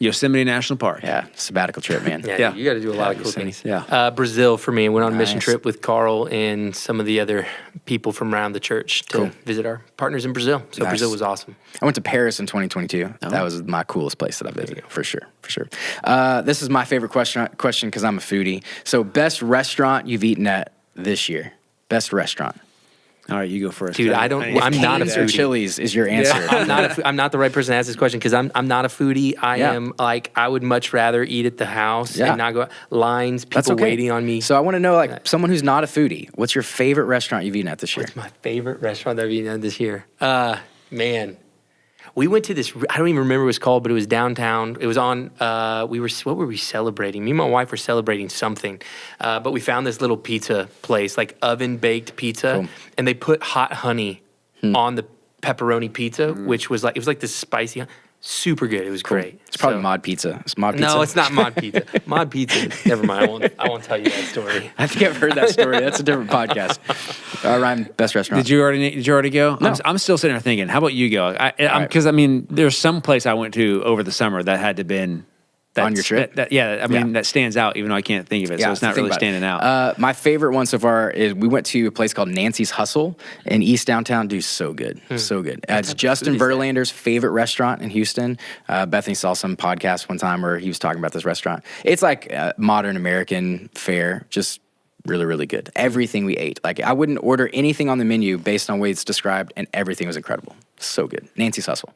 C: Yosemite National Park.
B: Yeah, sabbatical trip, man.
D: Yeah, you got to do a lot of cool things.
C: Yeah.
D: Brazil for me. Went on a mission
B: Nice.
D: trip with Carl and some of the other people from around the church to visit our partners in Brazil. So
B: Nice.
D: Brazil was awesome.
B: I went to Paris in 2022. That was my coolest place that I visited, for sure. This is my favorite question because I'm a foodie. So, best restaurant you've eaten at this year? Best restaurant.
C: All right, you go first.
D: Dude, I'm not a
B: Cane's or
D: foodie.
B: Chili's is your answer.
D: I'm not the right person to ask this question because I'm not a foodie. I am like, I would much rather eat at the house and not go lines, people
B: That's okay.
D: waiting on me.
B: So I want to know, like, someone who's not a foodie, what's your favorite restaurant you've eaten at this year?
D: My favorite restaurant that I've eaten at this year. Man. We went to this, I don't even remember what it was called, but it was downtown. It was on, what were we celebrating? Me and my wife were celebrating something. But we found this little pizza place, like oven-baked pizza. And they put hot honey on the pepperoni pizza, which was like, it was like this spicy, super good. It was great.
B: It's probably Mod Pizza. It's Mod Pizza.
D: No, it's not Mod Pizza. Mod Pizza, never mind. I won't tell you that story.
B: I think I've heard that story. That's a different podcast. Ryan, best restaurant.
C: Did you already go?
B: No.
C: I'm still sitting there thinking, how about you go? Because, I mean, there's some place I went to over the summer that had to have been
B: On your trip?
C: That stands out, even though I can't think of it. So it's not
B: think
C: really
B: about it.
C: standing out.
B: My favorite one so far is we went to a place called Nancy's Hustle in East Downtown. Dude, so good. So good. It's Justin Verlander's favorite restaurant in Houston. Bethany saw some podcast one time where he was talking about this restaurant. It's like modern American fare, just really, really good. Everything we ate. Like, I wouldn't order anything on the menu based on the way it's described, and everything was incredible. So good. Nancy's Hustle.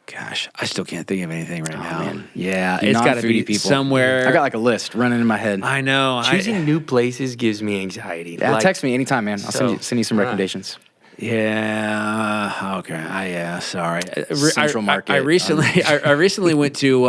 C: Gosh, I still can't think of anything right now.
B: Man.
C: Yeah,
B: You
C: it's got to
B: non-foodie
C: be
B: people.
C: somewhere.
B: I got like a list running in my head.
C: I know.
D: Choosing new places gives me anxiety.
B: Yeah,
D: Like,
B: text me anytime, man. I'll send you some
D: all right.
B: recommendations.
C: Yeah. Okay. Sorry.
B: Central Market.
C: I recently went to.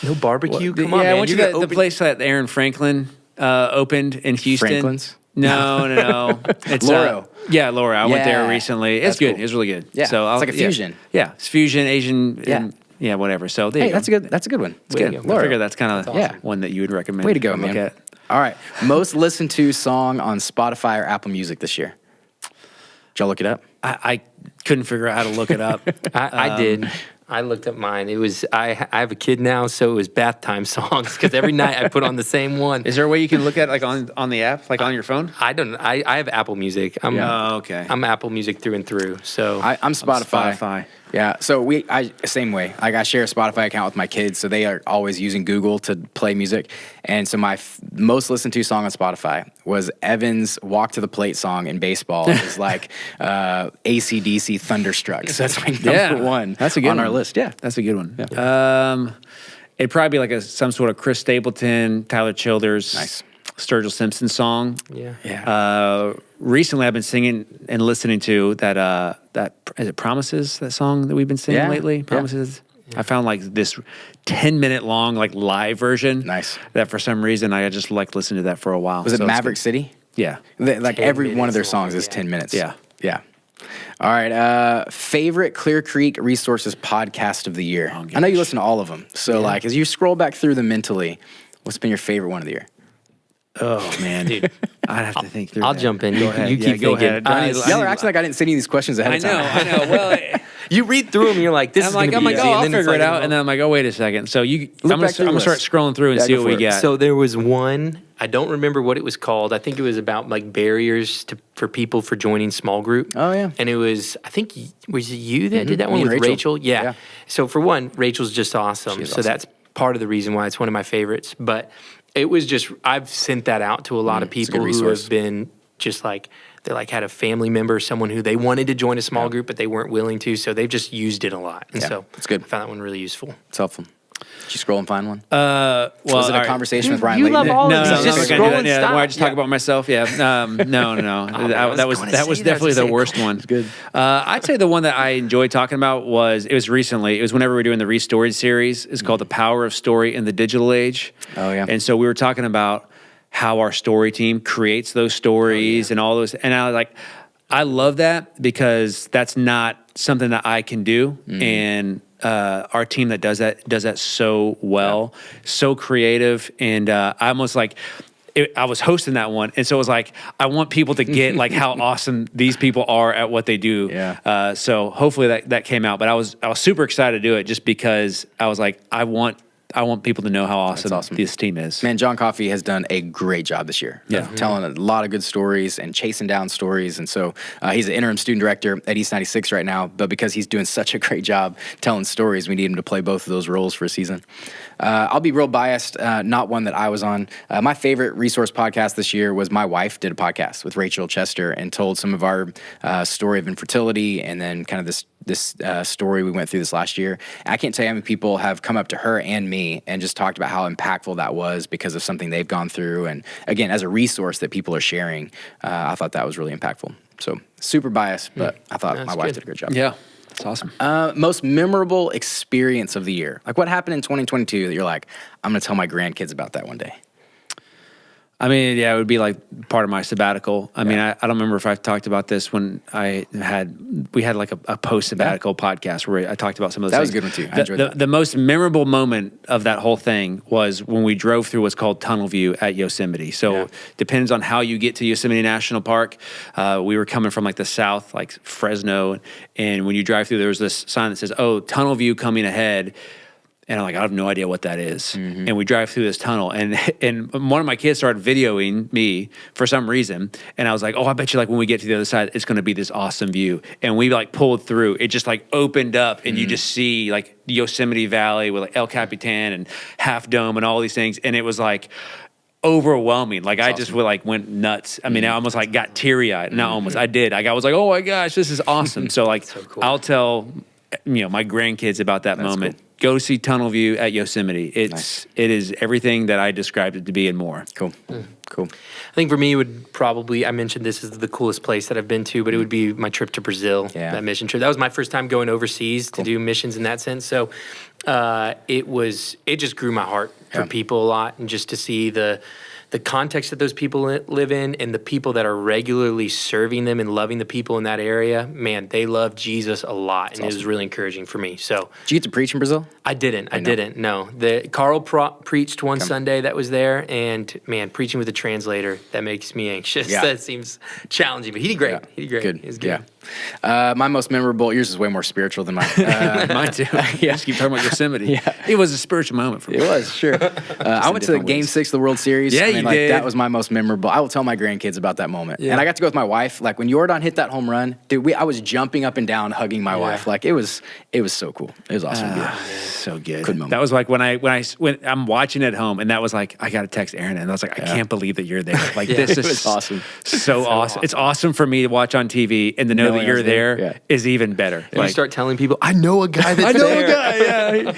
D: No barbecue? Come on,
C: I
D: man.
C: went to
D: You're gonna
C: the
D: open-
C: place that Aaron Franklin opened in Houston.
B: Franklin's?
C: No. It's
B: Lauro.
C: Laura. I went there
B: Yeah.
C: recently. It's
B: That's
C: good.
B: cool.
C: It's really good.
B: Yeah.
C: So
B: It's like a fusion.
C: Yeah, it's fusion, Asian,
B: Yeah.
C: and whatever. So there
B: Hey,
C: you go.
B: that's a good one. It's
C: Way to
B: good.
C: go. I
B: Laura.
C: figure that's kind of
B: awesome.
C: one that you would recommend.
B: Way to go,
C: look
B: man.
C: at.
B: All right. Most listened to song on Spotify or Apple Music this year. Did y'all look it up?
C: I couldn't figure out how to look it up.
D: I did. I looked up mine. It was I have a kid now, so it was bath time songs because every night I put on the same one.
C: Is there a way you can look at it, like on the app, like on your phone?
D: I don't. I have Apple Music.
C: Oh, okay.
D: I'm Apple Music through and through. So
B: I'm Spotify.
C: Spotify.
B: Yeah. So same way. Like, I share a Spotify account with my kids, so they are always using Google to play music. And so my most listened to song on Spotify was Evan's "Walk to the Plate" song in baseball. It was like AC/DC "Thunderstruck." So that's my number one.
C: That's a good
B: on
C: one.
B: our list. Yeah.
C: That's a good one. It'd probably be like some sort of Chris Stapleton, Tyler Childers,
B: Nice.
C: Sturgill Simpson song.
D: yeah.
C: Recently, I've been singing and listening to that is it Promises, that song that we've been singing
B: Yeah.
C: lately?
B: Yeah.
C: Promises. I found like this 10-minute long like live version.
B: Nice.
C: That for some reason I just like listening to that for a while.
B: Was it
C: So it's
B: Maverick
C: good.
B: City?
C: Yeah.
B: Like
D: 10
B: every one of their
D: minutes long,
B: songs is
D: yeah.
B: 10 minutes.
C: Yeah.
B: Yeah. All right. Favorite Clear Creek Resources podcast of the year? I know you listen to all of them. So, like, as you scroll back through them mentally, what's been your favorite one of the year?
C: Oh man,
D: Dude.
C: I'd have to think through.
D: I'll
C: that.
D: jump in.
C: Go
D: You,
C: ahead.
D: you
C: Yeah,
D: keep
C: go
D: thinking.
C: ahead. I need-
B: Y'all are acting like I didn't send you these questions ahead
C: I
B: of time.
C: know. Well,
D: You read through them, and you're like, "This
C: I'm
D: is
C: like,
D: gonna be easy."
C: oh, I'll
D: and then it's
C: figure it
D: like,
C: out. And then I'm like, oh, wait a second. So I'm gonna
B: back through the
C: start
B: list.
C: scrolling through and
B: Yeah,
C: see
B: go
C: what we
B: for it.
C: got.
D: So there was one. I don't remember what it was called. I think it was about like barriers for people for joining small group.
B: Oh, yeah.
D: And it was. I think was it you that did that
B: Me
D: one
B: and
D: with
B: Rachel.
D: Rachel? Yeah.
B: Yeah.
D: So for one, Rachel's just awesome.
B: She's
D: so
B: awesome.
D: that's part of the reason why it's one of my favorites. But it was just I've sent that out to a lot of
B: it's a good
D: people who
B: resource.
D: have been just like. They like had a family member, someone who they wanted to join a small group, but they weren't willing to, so they've just used it a lot. And
B: Yeah,
D: so
B: it's good.
D: I found that one really useful.
B: It's helpful. Did you scroll and find one?
C: well,
B: Was it a
C: all right.
B: conversation with Ryan
D: you
B: Layton?
D: love all
C: No,
D: of
C: no,
D: these.
C: no,
D: Just
C: no,
D: scroll
C: no,
D: and
C: yeah,
D: stop.
C: where I just talk
D: Yeah.
C: about myself. Yeah, no.
D: I was
C: that was
D: gonna
C: that
D: say
C: was
D: that.
C: definitely
D: Just
C: the
D: say
C: worst one.
B: good.
C: I'd say the one that I enjoyed talking about was recently. It was whenever we were doing the Restored series. It's called "The Power of Story in the Digital Age."
B: Oh, yeah.
C: And so we were talking about how our story team creates those stories and all those. And I was like, I love that because that's not something that I can do. And our team that does that so well, so creative. And I almost like, I was hosting that one. And so it was like, I want people to get like how awesome these people are at what they do.
B: Yeah.
C: So hopefully that came out, but I was super excited to do it just because I was like, I want people to know how awesome this team is.
B: Man, John Coffey has done a great job this year.
C: Yeah.
B: Telling a lot of good stories and chasing down stories. And so he's an interim student director at East 96 right now. But because he's doing such a great job telling stories, we need him to play both of those roles for a season. I'll be real biased, not one that I was on. My favorite resource podcast this year was My Wife did a podcast with Rachel Chester and told some of our story of infertility and then kind of this story we went through this last year. And I can't tell you how many people have come up to her and me and just talked about how impactful that was because of something they've gone through. And again, as a resource that people are sharing, I thought that was really impactful. So super biased, but I thought
D: That's
B: My Wife
D: good.
B: did a great job.
C: Yeah, it's awesome.
B: Most memorable experience of the year. Like what happened in 2022 that you're like, I'm going to tell my grandkids about that one day.
C: I mean, yeah, it would be like part of my sabbatical. I mean, I don't remember if I've talked about this when we had like a post-sabbatical podcast where I talked about some of those
B: That was
C: things.
B: a good one too. I enjoyed that.
C: The most memorable moment of that whole thing was when we drove through what's called Tunnel View at Yosemite. So depends on how you get to Yosemite National Park. We were coming from like the south, like Fresno. And when you drive through, there was this sign that says, "Oh, Tunnel View coming ahead." And I'm like, I have no idea what that is. And we drive through this tunnel, and one of my kids started videoing me for some reason. And I was like, oh, I bet you like when we get to the other side, it's going to be this awesome view. And we like pulled through. It just like opened up, and you just see like Yosemite Valley with like El Capitan and Half Dome and all these things. And it was like overwhelming. Like I just went nuts. I mean, I almost like got teary eyed. Not almost, I did. I was like, oh my gosh, this is awesome. So like,
D: cool.
C: I'll tell my grandkids about that moment.
B: Cool.
C: Go see Tunnel View at Yosemite. It is everything that I described it to be and more.
B: Cool. Cool.
D: I think for me, it would probably, I mentioned this is the coolest place that I've been to, but it would be my trip to Brazil, that mission trip. That was my first time going overseas to do missions in that sense. So it just grew my heart for people a lot, and just to see the context that those people live in, and the people that are regularly serving them and loving the people in that area. Man, they love Jesus a lot, and it was really encouraging for me. So,
B: Did you get to preach in Brazil?
D: I didn't. No, Carl preached one Sunday that was there, and man, preaching with a translator, that makes me anxious.
B: Yeah.
D: That seems challenging, but he did great.
B: Yeah.
D: He did great.
B: Good.
D: He was good.
B: Yeah. My most memorable, yours is way more spiritual than mine.
C: Mine too. Just keep talking about Yosemite. It was a spiritual moment for me.
B: It was, sure. I went to
C: different
B: Game
C: ways.
B: 6 of the World Series.
C: Yeah, you did.
B: That was my most memorable. I will tell my grandkids about that moment. And I got to go with my wife. Like when Jordan hit that home run, dude, I was jumping up and down, hugging my wife. Like it was so cool. It was awesome.
C: So good.
B: Good moment.
C: That was like when I'm watching at home, and that was like, I got to text Aaron, and I was like, I can't believe that you're there. Like this
B: It
C: is
B: was awesome.
C: So awesome. It's awesome for me to watch on TV, and to know
B: Knowing
C: that you're
B: I was there.
C: there is even better.
D: And you start telling people, I know a guy that's
C: I know
D: there.
C: a guy.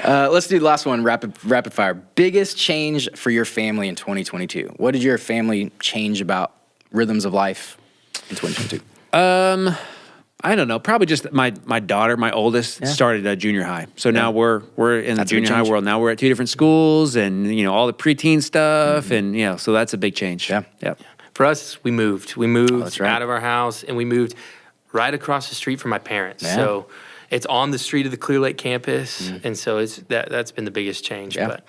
C: Yeah.
B: Let's do the last one, rapid fire. Biggest change for your family in 2022. What did your family change about rhythms of life in 2022?
C: I don't know. Probably just my daughter, my oldest, started junior high. So now we're in the junior high world. Now we're at 2 different schools, and all the preteen stuff, and so that's a big change.
B: Yeah.
D: For us, we moved. We moved
B: that's right.
D: out of our house, and we moved right across the street from my parents.
B: Yeah.
D: So it's on the street of the Clear Lake campus, and so that's been the biggest change.
B: Yeah.
D: But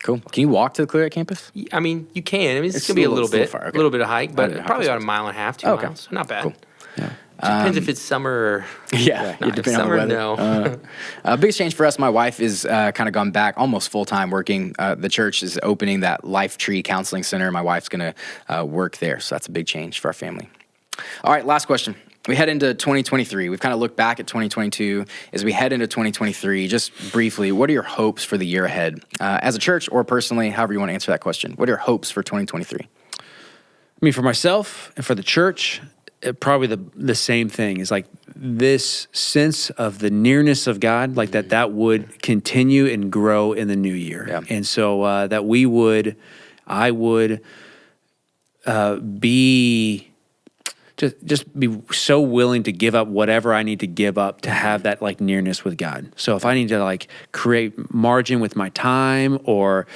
B: Cool. Can you walk to the Clear Lake campus?
D: I mean, you can. I mean, it's
B: It's
D: going to be
B: a
D: a little
B: little
D: bit,
B: far, okay.
D: a little bit of hike, but
B: didn't
D: probably
B: hike
D: about a mile and a half, 2
B: Okay.
D: miles. So not bad.
B: Cool.
C: Yeah.
D: Depends if it's summer or
B: Yeah,
D: not. If
B: depending on the
D: summer,
B: weather.
D: no.
B: Biggest change for us, my wife is kind of gone back almost full-time working. The church is opening that Life Tree Counseling Center. My wife's going to work there, so that's a big change for our family. All right, last question. We head into 2023. We've kind of looked back at 2022. As we head into 2023, just briefly, what are your hopes for the year ahead? As a church or personally, however you want to answer that question. What are your hopes for 2023?
C: I mean, for myself and for the church, probably the same thing is like this sense of the nearness of God, like that would continue and grow in the new year.
B: Yeah.
C: And so that I would be just be so willing to give up whatever I need to give up to have that like nearness with God. So if I need to like create margin with my time, or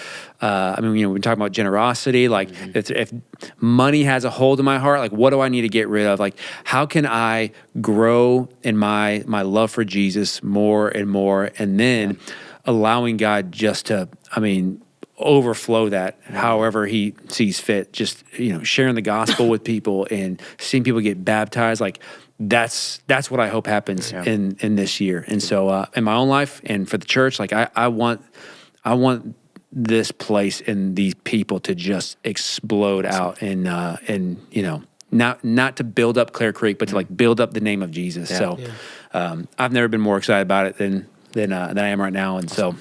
C: we've been talking about generosity, like if money has a hold of my heart, like what do I need to get rid of? Like how can I grow in my love for Jesus more and more, and then allowing God just to, overflow that however he sees fit, just sharing the gospel with people and seeing people get baptized. Like that's what I hope happens in this year. And so in my own life and for the church, like I want this place and these people to just explode out and not to build up Clear Creek, but to like build up the name of Jesus. So I've never been more excited about it than I am right now, and so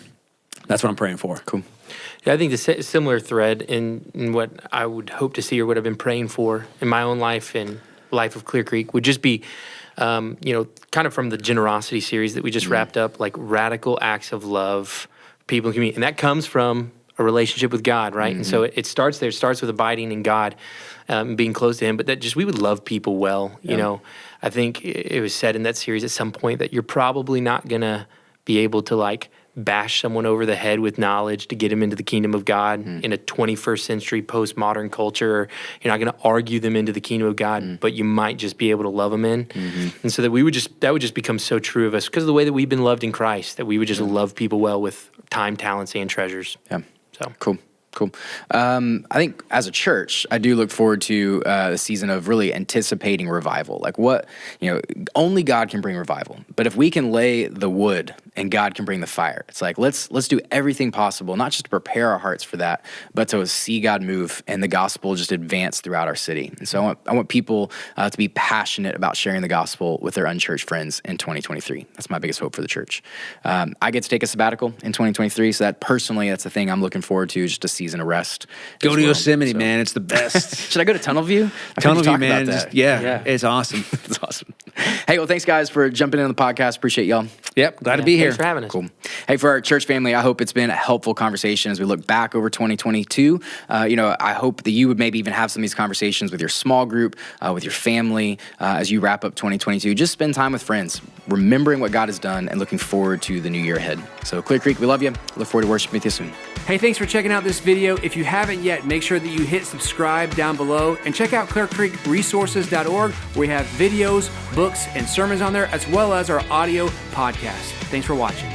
C: that's what I'm praying for.
B: Cool.
D: Yeah, I think the similar thread in what I would hope to see, or what I've been praying for in my own life and life of Clear Creek, would just be, kind of from the generosity series that we just wrapped up, like radical acts of love, people in community. And that comes from a relationship with God, right? And so it starts there. It starts with abiding in God, being close to him, but that just we would love people well. I think it was said in that series at some point that you're probably not going to be able to like bash someone over the head with knowledge to get them into the kingdom of God in a 21st century postmodern culture. You're not going to argue them into the kingdom of God, but you might just be able to love them in. And so that that would just become so true of us because of the way that we've been loved in Christ, that we would just love people well with time, talents, and treasures.
B: Yeah.
D: So
B: Cool. I think as a church, I do look forward to the season of really anticipating revival. Like only God can bring revival. But if we can lay the wood and God can bring the fire. It's like, let's do everything possible, not just to prepare our hearts for that, but to see God move and the gospel just advance throughout our city. And so I want people to be passionate about sharing the gospel with their unchurched friends in 2023. That's my biggest hope for the church. I get to take a sabbatical in 2023, so that's the thing I'm looking forward to, just a season of rest.
C: Go to Yosemite, man. It's the best.
B: Should I go to Tunnel View?
C: Tunnel View, man. It's awesome.
B: It's awesome. Hey, well, thanks, guys, for jumping in on the podcast. Appreciate y'all.
C: Yep, glad to be here.
D: Thanks for having us.
B: Cool. Hey, for our church family, I hope it's been a helpful conversation as we look back over 2022. I hope that you would maybe even have some of these conversations with your small group, with your family, as you wrap up 2022. Just spend time with friends, remembering what God has done and looking forward to the new year ahead. So Clear Creek, we love you. Look forward to worshiping with you soon.
E: Hey, thanks for checking out this video. If you haven't yet, make sure that you hit subscribe down below and check out ClearCreekResources.org, where we have videos, books, and sermons on there, as well as our audio podcast. Thanks for watching.